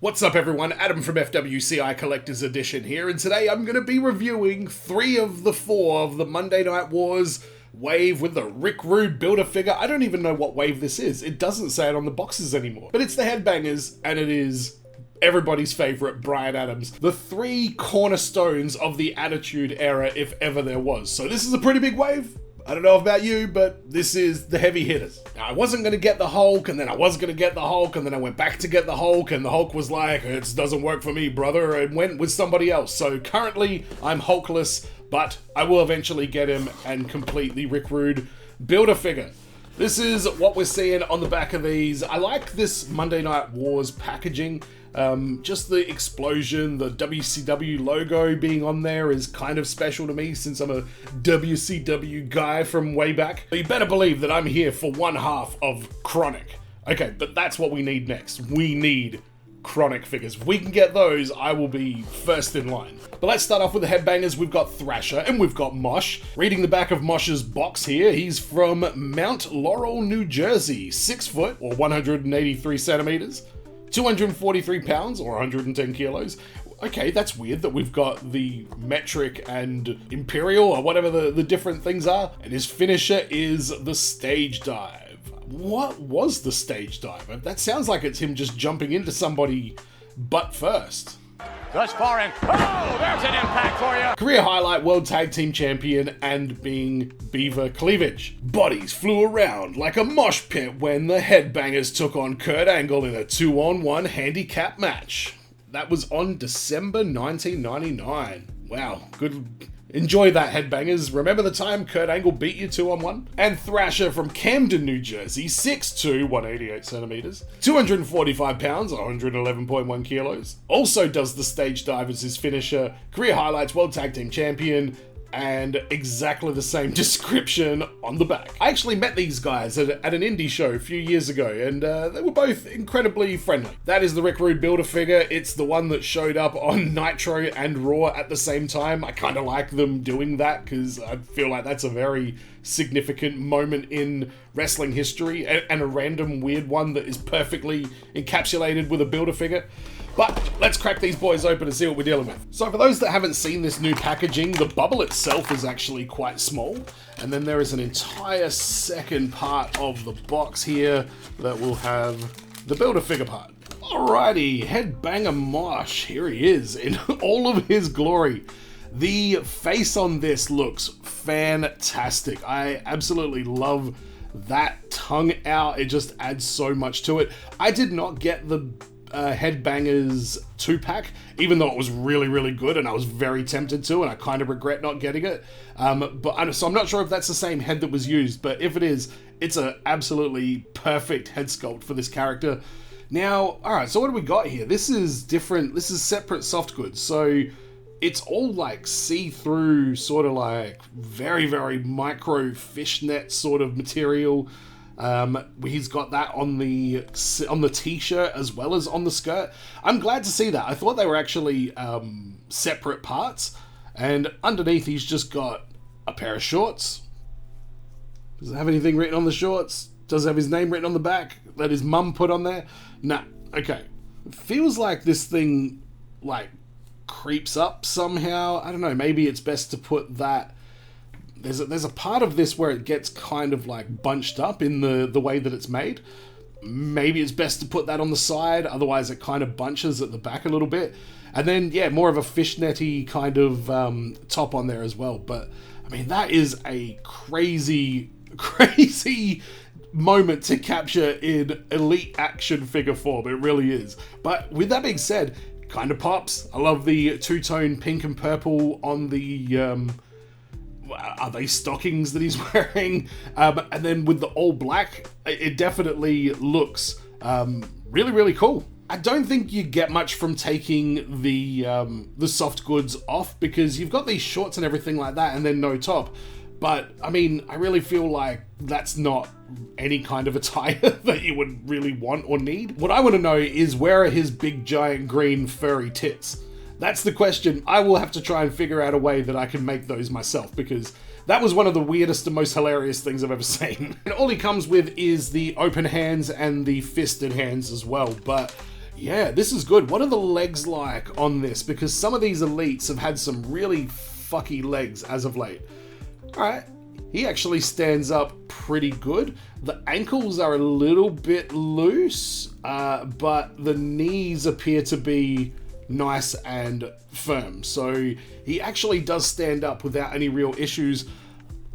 What's up everyone, Adam from FWCI Collector's Edition here, and today I'm going to be reviewing 3 of the 4 of the Monday Night Wars wave with the Rick Rude Build-A-Figure. I don't even know what wave this is. It doesn't say it on the boxes anymore. But it's the Headbangers, and it is everybody's favorite Bryan Adams. The 3 cornerstones of the Attitude Era, if ever there was. So this is a pretty big wave. I don't know about you, but this is the heavy hitters. Now, I wasn't going to get the Hulk, and then I was going to get the Hulk, and then I went back to get the Hulk, and the Hulk was like, it doesn't work for me, brother, and went with somebody else. So currently, I'm Hulkless, but I will eventually get him and complete the Rick Rude Build-A-Figure. This is what we're seeing on the back of these. I like this Monday Night Wars packaging. Just the explosion, the WCW logo being on there is kind of special to me since I'm a WCW guy from way back. But you better believe that I'm here for one half of Chronic. Okay, but that's what we need next. We need Chronic figures. If we can get those, I will be first in line. But let's start off with the Headbangers. We've got Thrasher and we've got Mosh. Reading the back of Mosh's box here, he's from Mount Laurel, New Jersey. 6 foot or 183 centimeters. 243 pounds or 110 kilos. Okay, that's weird that we've got the metric and imperial or whatever the different things are. And his finisher is the stage dive. What was the stage dive? That sounds like it's him just jumping into somebody butt first. Thus far in. Oh, there's an impact for you. Career highlight, World Tag Team Champion and being Beaver Cleavage. Bodies flew around like a mosh pit when the Headbangers took on Kurt Angle in a 2-on-1 handicap match. That was on December 1999. Wow, good. Enjoy that, Headbangers. Remember the time Kurt Angle beat you 2-on-1? And Thrasher from Camden, New Jersey, 6'2", 188 centimeters, 245 pounds, 111.1 kilos. Also does the stage dive as his finisher. Career highlights, World Tag Team Champion, and exactly the same description on the back. I actually met these guys at an indie show a few years ago, and they were both incredibly friendly. That is the Rick Rude Build-A-Figure. It's the one that showed up on Nitro and Raw at the same time. I kind of like them doing that because I feel like that's a very significant moment in wrestling history and a random weird one that is perfectly encapsulated with a Build-A-Figure. But let's crack these boys open and see what we're dealing with. So for those that haven't seen this new packaging, the bubble itself is actually quite small. And then there is an entire second part of the box here that will have the Build-A-Figure part. Alrighty, Headbanger Mosh, here he is in all of his glory. The face on this looks fantastic. I absolutely love that tongue out. It just adds so much to it. I did not get the Headbangers 2-pack, even though it was really, really good and I was very tempted to, and I kind of regret not getting it. So I'm not sure if that's the same head that was used, but if it is, it's an absolutely perfect head sculpt for this character. Now, alright, so what do we got here? This is different, this is separate soft goods, so it's all like see-through, sort of like very, very micro fishnet sort of material. He's got that on the t-shirt as well as on the skirt. I'm glad to see that. I thought they were actually separate parts. And underneath he's just got a pair of shorts. Does it have anything written on the shorts? Does it have his name written on the back that his mum put on there? Nah. Okay. It feels like this thing like creeps up somehow. I don't know. Maybe it's best to put that. There's a part of this where it gets kind of like bunched up in the way that it's made. Maybe it's best to put that on the side, otherwise it kind of bunches at the back a little bit. And then, yeah, more of a fishnetty kind of top on there as well. But, I mean, that is a crazy, crazy moment to capture in elite action figure form. It really is. But with that being said, kind of pops. I love the two-tone pink and purple on the... are they stockings that he's wearing? And then with the all black, it definitely looks really, really cool. I don't think you get much from taking the soft goods off because you've got these shorts and everything like that and then no top. But, I mean, I really feel like that's not any kind of attire that you would really want or need. What I want to know is where are his big, giant, green, furry tits? That's the question. I will have to try and figure out a way that I can make those myself because that was one of the weirdest and most hilarious things I've ever seen. And all he comes with is the open hands and the fisted hands as well. But Yeah, this is good. What are the legs like on this? Because some of these elites have had some really fucky legs as of late. Alright, he actually stands up pretty good. The ankles are a little bit loose, but the knees appear to be nice and firm. So he actually does stand up without any real issues.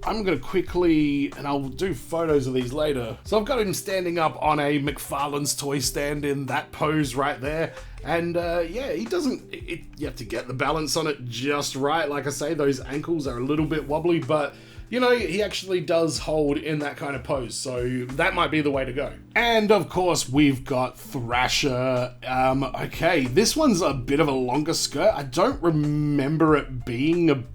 I'm going to quickly, and I'll do photos of these later. So I've got him standing up on a McFarlane's toy stand in that pose right there. And yeah, he doesn't, you have to get the balance on it just right. Like I say, those ankles are a little bit wobbly, but you know, he actually does hold in that kind of pose. So that might be the way to go. And of course, we've got Thrasher. Okay, this one's a bit of a longer skirt. I don't remember it being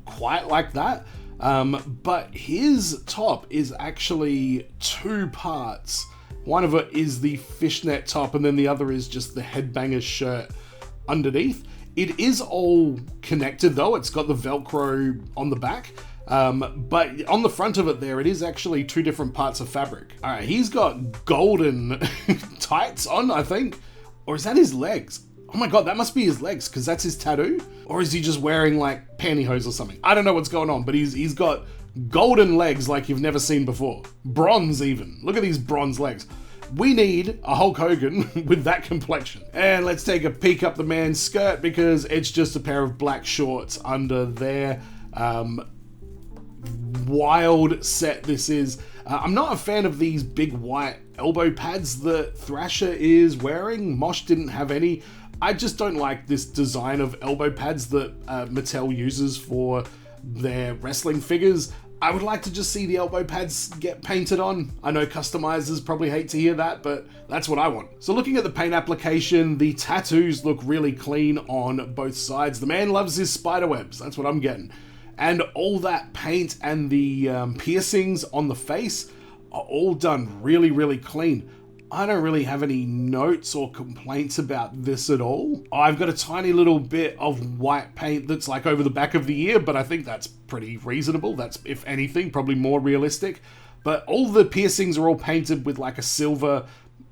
quite like that. But his top is actually two parts. One of it is the fishnet top, and then the other is just the Headbangers shirt underneath. It is all connected though. It's got the Velcro on the back. But on the front of it there, it is actually two different parts of fabric. All right, he's got golden tights on, I think. Or is that his legs? Oh my god, that must be his legs, because that's his tattoo? Or is he just wearing like pantyhose or something? I don't know what's going on, but he's got golden legs like you've never seen before. Bronze even. Look at these bronze legs. We need a Hulk Hogan with that complexion. And let's take a peek up the man's skirt, because it's just a pair of black shorts under there. Wild set this is. I'm not a fan of these big white elbow pads that Thrasher is wearing. Mosh didn't have any. I just don't like this design of elbow pads that Mattel uses for their wrestling figures. I would like to just see the elbow pads get painted on. I know customizers probably hate to hear that, but that's what I want. So looking at the paint application, the tattoos look really clean on both sides. The man loves his spiderwebs, that's what I'm getting. And all that paint and the piercings on the face are all done really, really clean. I don't really have any notes or complaints about this at all. I've got a tiny little bit of white paint that's like over the back of the ear, but I think that's pretty reasonable. That's, if anything, probably more realistic. But all the piercings are all painted with like a silver.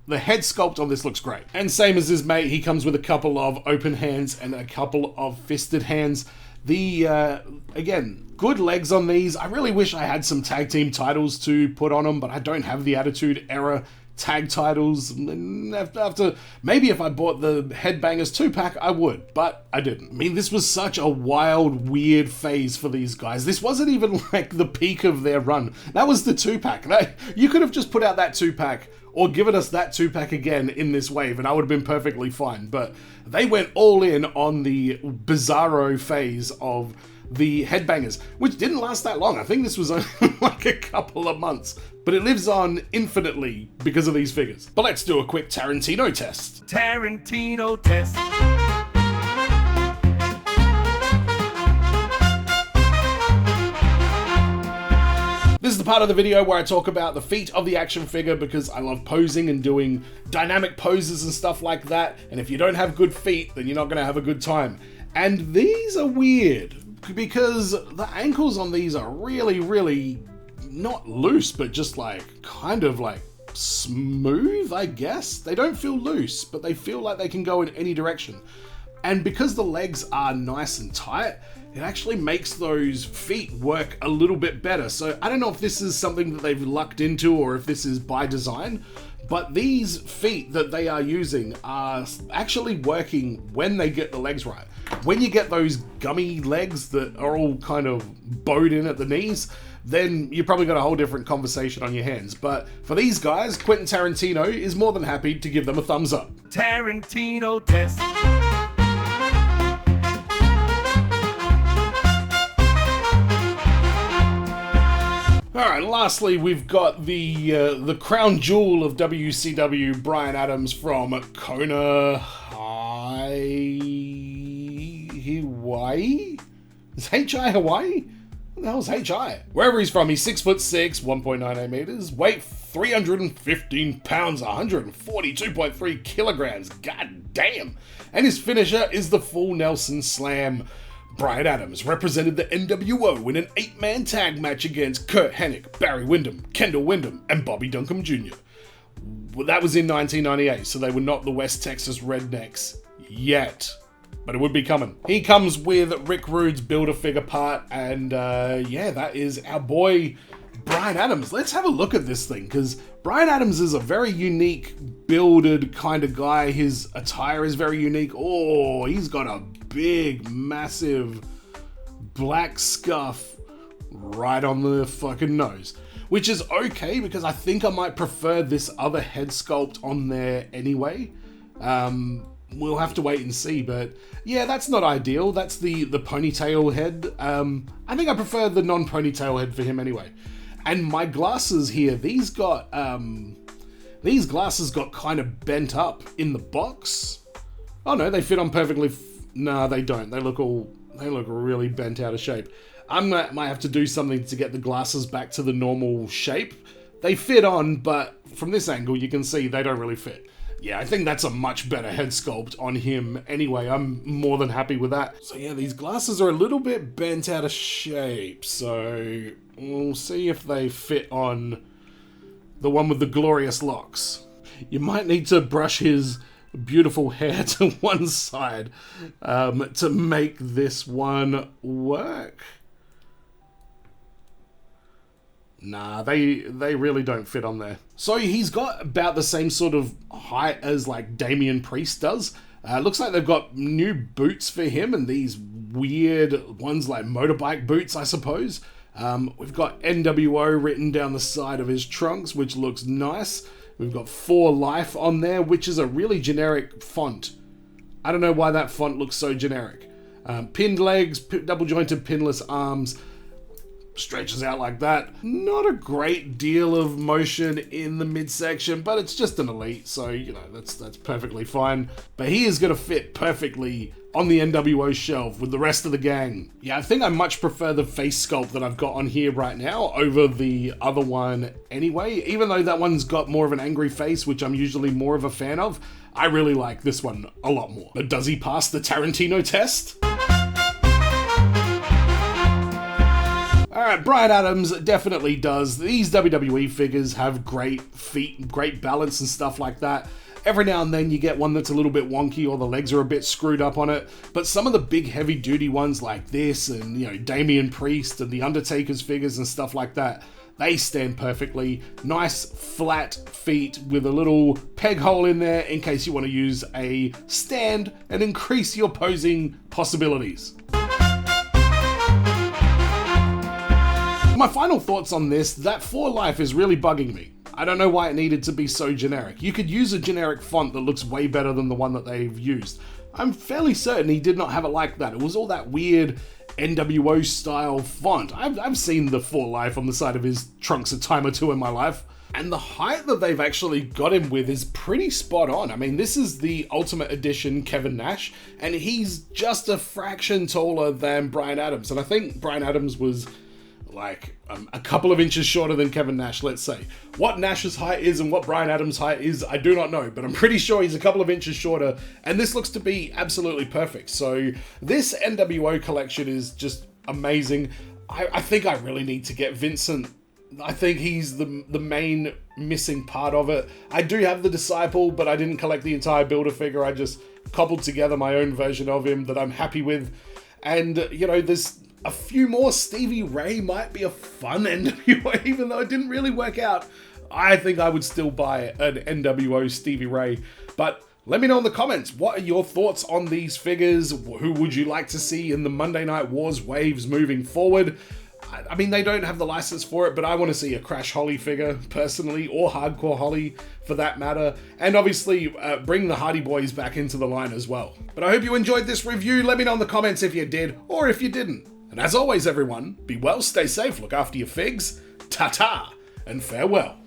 The head sculpt on this looks great. And same as his mate, he comes with a couple of open hands and a couple of fisted hands. Again, good legs on these. I really wish I had some tag team titles to put on them, but I don't have the Attitude Era tag titles. Maybe if I bought the Headbangers 2-pack, I would, but I didn't. I mean, this was such a wild, weird phase for these guys. This wasn't even like the peak of their run. That was the 2-pack. You could have just put out that 2-pack or given us that 2-pack again in this wave, and I would have been perfectly fine. But they went all in on the bizarro phase of the Headbangers, which didn't last that long. I think this was only like a couple of months, but it lives on infinitely because of these figures. But let's do a quick Tarantino test. Tarantino test. This is the part of the video where I talk about the feet of the action figure, because I love posing and doing dynamic poses and stuff like that. And if you don't have good feet, then you're not going to have a good time. And these are weird, because the ankles on these are really, really not loose, but just like kind of like smooth, I guess. They don't feel loose, but they feel like they can go in any direction. And because the legs are nice and tight, it actually makes those feet work a little bit better. So I don't know if this is something that they've lucked into or if this is by design, but these feet that they are using are actually working when they get the legs right. When you get those gummy legs that are all kind of bowed in at the knees, then you probably got a whole different conversation on your hands. But for these guys, Quentin Tarantino is more than happy to give them a thumbs up. Tarantino test. Alright, lastly, we've got the crown jewel of WCW, Bryan Adams from Kona, Hawaii? Is HI Hawaii? What the hell's HI? Wherever he's from, he's 6'6", 1.98 meters, weight 315 pounds, 142.3 kilograms, god damn! And his finisher is the full Nelson Slam. Bryan Adams represented the NWO in an 8-man tag match against Kurt Hennig, Barry Windham, Kendall Windham, and Bobby Duncombe Jr. Well, that was in 1998, so they were not the West Texas Rednecks yet. But it would be coming. He comes with Rick Rude's Build-A-Figure part, and yeah, that is our boy Bryan Adams. Let's have a look at this thing, because Bryan Adams is a very unique, builded kind of guy. His attire is very unique. Oh, he's got a big, massive black scuff right on the fucking nose, which is okay, because I think I might prefer this other head sculpt on there anyway. We'll have to wait and see, but yeah, that's not ideal. That's the ponytail head. I think I prefer the non-ponytail head for him anyway. And my glasses here, these glasses got kind of bent up in the box. Oh no, they fit on perfectly. Nah, they don't. They look really bent out of shape. Might have to do something to get the glasses back to the normal shape. They fit on, but from this angle, you can see they don't really fit. Yeah, I think that's a much better head sculpt on him anyway. I'm more than happy with that. So yeah, these glasses are a little bit bent out of shape. So we'll see if they fit on the one with the glorious locks. You might need to brush his beautiful hair to one side to make this one work. Nah, they really don't fit on there. So he's got about the same sort of height as like Damian Priest does. Looks like they've got new boots for him, and these weird ones like motorbike boots, I suppose. We've got NWO written down the side of his trunks, which looks nice. We've got For Life on there, which is a really generic font. I don't know why that font looks so generic. Pinned legs, double jointed pinless arms, stretches out like that. Not a great deal of motion in the midsection, but it's just an elite, so you know, that's perfectly fine. But he is going to fit perfectly on the NWO shelf with the rest of the gang. Yeah, I think I much prefer the face sculpt that I've got on here right now over the other one anyway. Even though that one's got more of an angry face, which I'm usually more of a fan of, I really like this one a lot more. But does he pass the Tarantino test? Alright, Bryan Adams definitely does. These WWE figures have great feet, great balance and stuff like that. Every now and then you get one that's a little bit wonky or the legs are a bit screwed up on it. But some of the big heavy duty ones like this and, you know, Damian Priest and the Undertaker's figures and stuff like that, they stand perfectly. Nice flat feet with a little peg hole in there in case you want to use a stand and increase your posing possibilities. My final thoughts on this, that For Life is really bugging me. I don't know why it needed to be so generic. You could use a generic font that looks way better than the one that they've used. I'm fairly certain he did not have it like that. It was all that weird NWO style font. I've seen the For Life on the side of his trunks a time or two in my life. And the height that they've actually got him with is pretty spot on. I mean, this is the Ultimate Edition Kevin Nash, and he's just a fraction taller than Bryan Adams. And I think Bryan Adams was like a couple of inches shorter than Kevin Nash, let's say. What Nash's height is and what Bryan Adams' height is, I do not know, but I'm pretty sure he's a couple of inches shorter, and this looks to be absolutely perfect. So this NWO collection is just amazing. I think I really need to get Vincent. I think he's the main missing part of it. I do have the Disciple, but I didn't collect the entire Build-A-Figure. I just cobbled together my own version of him that I'm happy with. And, you know, there's a few more. Stevie Ray might be a fun NWO, even though it didn't really work out. I think I would still buy an NWO Stevie Ray. But let me know in the comments, what are your thoughts on these figures? Who would you like to see in the Monday Night Wars waves moving forward? I mean, they don't have the license for it, but I want to see a Crash Holly figure, personally, or Hardcore Holly, for that matter. And obviously, bring the Hardy Boys back into the line as well. But I hope you enjoyed this review. Let me know in the comments if you did, or if you didn't. And as always, everyone, be well, stay safe, look after your figs, ta-ta, and farewell.